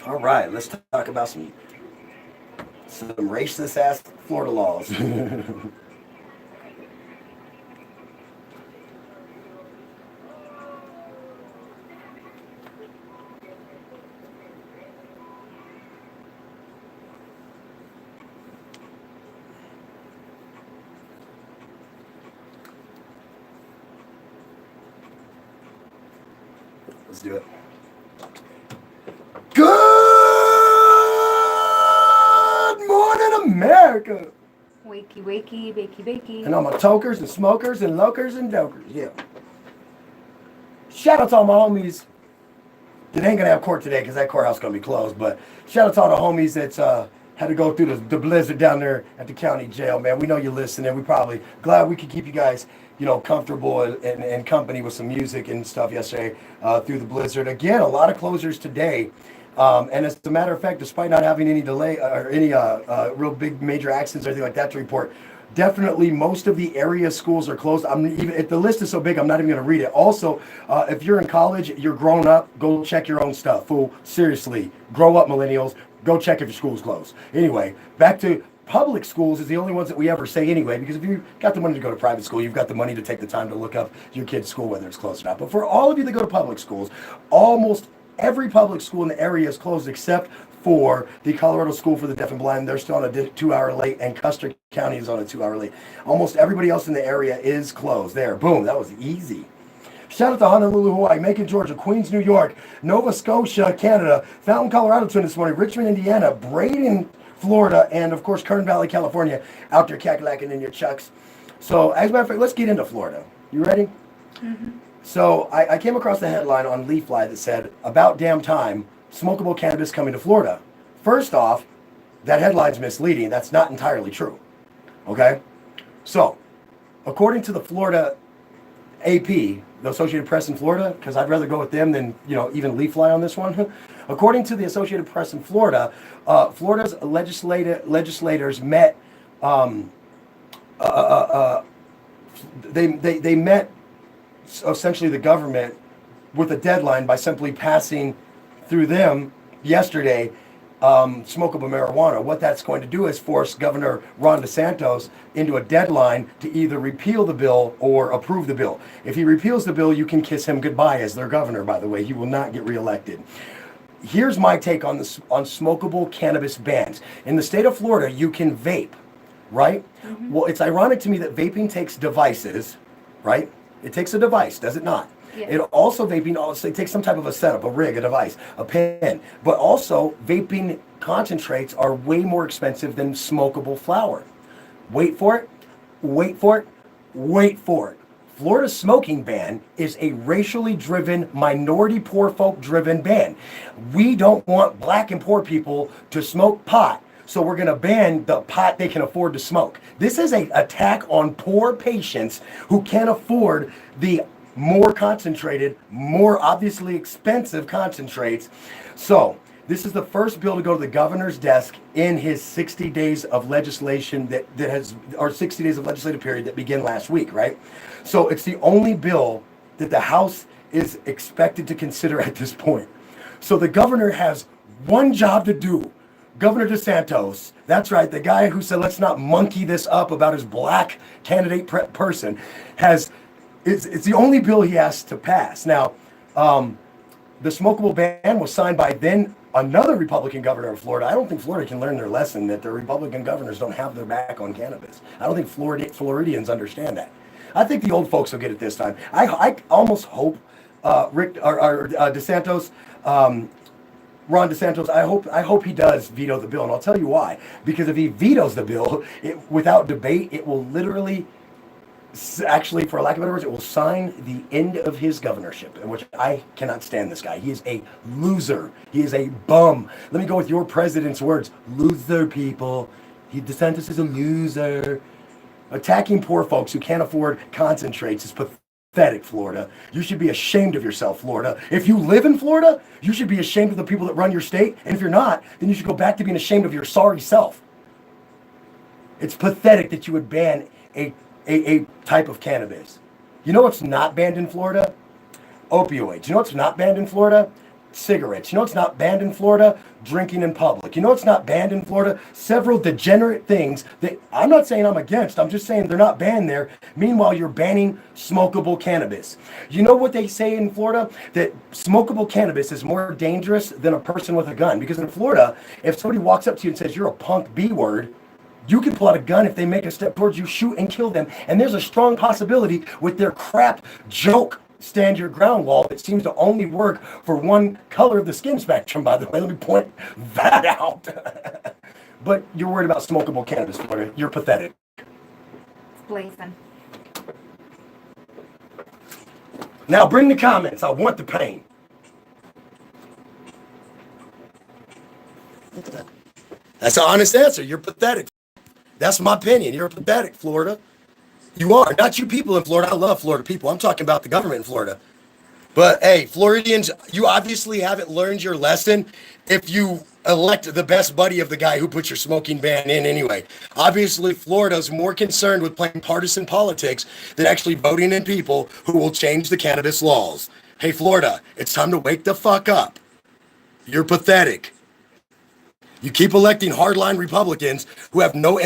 All right, let's talk about some racist ass Florida laws. Let's do it. Good morning, America. Wakey, wakey, bakey, bakey. And all my tokers and smokers and lokers and dokers. Yeah. Shout out to all my homies that ain't gonna have court today because that courthouse gonna be closed. But shout out to all the homies that's had to go through the blizzard down there at the county jail, man. We know you're listening. We probably glad we could keep you guys, comfortable and company with some music and stuff yesterday through the blizzard. Again, a lot of closures today. And as a matter of fact, despite not having any delay or any real big major accidents or anything like that to report, definitely most of the area schools are closed. If the list is so big, I'm not even going to read it. Also, if you're in college, you're grown up, go check your own stuff, fool. Seriously, grow up, millennials. Go check if your school's closed. Anyway, back to public schools is the only ones that we ever say anyway, because if you got the money to go to private school, you've got the money to take the time to look up your kid's school, whether it's closed or not. But for all of you that go to public schools, almost every public school in the area is closed except for the Colorado School for the Deaf and Blind. They're still on a 2-hour late, and Custer County is on a 2-hour late. Almost everybody else in the area is closed. There, boom, that was easy. Shout out to Honolulu, Hawaii, Macon, Georgia, Queens, New York, Nova Scotia, Canada, Fountain, Colorado tuned this morning, Richmond, Indiana, Braden, Florida, and of course Kern Valley, California, out there cackalaking in your chucks. So as a matter of fact, let's get into Florida. You ready? Mm-hmm. So I came across the headline on Leafly that said, "About damn time, smokable cannabis coming to Florida." First off, that headline's misleading. That's not entirely true. Okay? So, according to the Florida AP, the Associated Press in Florida, because I'd rather go with them than even Leafly on this one. According to the Associated Press in Florida, Florida's legislators met. They met essentially the government with a deadline by simply passing through them yesterday smokable marijuana. What that's going to do is force Governor Ron DeSantis into a deadline to either repeal the bill or approve the bill. If he repeals the bill, you can kiss him goodbye as their governor, by the way. He will not get reelected. Here's my take on this on smokable cannabis bans. In the state of Florida, you can vape, right? Mm-hmm. Well, it's ironic to me that vaping takes devices, right? It takes a device, does it not? Yes. It also vaping also takes some type of a setup, a rig, a device, a pen. But also vaping concentrates are way more expensive than smokable flower. Wait for it, wait for it, wait for it. Florida's smoking ban is a racially driven, minority poor folk driven ban. We don't want black and poor people to smoke pot, so we're going to ban the pot they can afford to smoke. This is an attack on poor patients who can't afford the more concentrated, more obviously expensive concentrates. So this is the first bill to go to the governor's desk in his 60 days of legislation or 60 days of legislative period that began last week, right? So it's the only bill that the House is expected to consider at this point. So the governor has one job to do. Governor DeSantis, that's right, the guy who said let's not monkey this up about his black candidate person, it's the only bill he has to pass. Now, the smokable ban was signed by then another Republican governor of Florida. I don't think Florida can learn their lesson that the Republican governors don't have their back on cannabis. I don't think Floridians understand that. I think the old folks will get it this time. I almost hope DeSantis, Ron DeSantis, I hope he does veto the bill, and I'll tell you why. Because if he vetoes the bill, without debate, it will literally, actually, for lack of better words, it will sign the end of his governorship, in which I cannot stand this guy. He is a loser. He is a bum. Let me go with your president's words. Loser, people. DeSantis is a loser. Attacking poor folks who can't afford concentrates is pathetic, Florida. You should be ashamed of yourself, Florida. If you live in Florida, you should be ashamed of the people that run your state. And if you're not, then you should go back to being ashamed of your sorry self. It's pathetic that you would ban a type of cannabis. You know what's not banned in Florida? Opioids. You know what's not banned in Florida? cigarettes. You know what's not banned in Florida? Drinking in public. You know what's not banned in Florida? Several degenerate things that I'm not saying I'm against. I'm just saying they're not banned there. Meanwhile, you're banning smokable cannabis. You know what they say in Florida? That smokable cannabis is more dangerous than a person with a gun. Because in Florida, if somebody walks up to you and says, you're a punk B-word, you can pull out a gun if they make a step towards you, shoot and kill them. And there's a strong possibility with their crap joke stand your ground law that seems to only work for one color of the skin spectrum, by the way. Let me point that out. But you're worried about smokable cannabis, Florida. You're pathetic. It's blazing. Now bring the comments. I want the pain. That's an honest answer. You're pathetic. That's my opinion. You're pathetic, Florida. You are. Not you people in Florida. I love Florida people. I'm talking about the government in Florida. But hey, Floridians, you obviously haven't learned your lesson if you elect the best buddy of the guy who put your smoking ban in anyway. Obviously, Florida's more concerned with playing partisan politics than actually voting in people who will change the cannabis laws. Hey, Florida, it's time to wake the fuck up. You're pathetic. You keep electing hardline Republicans who have no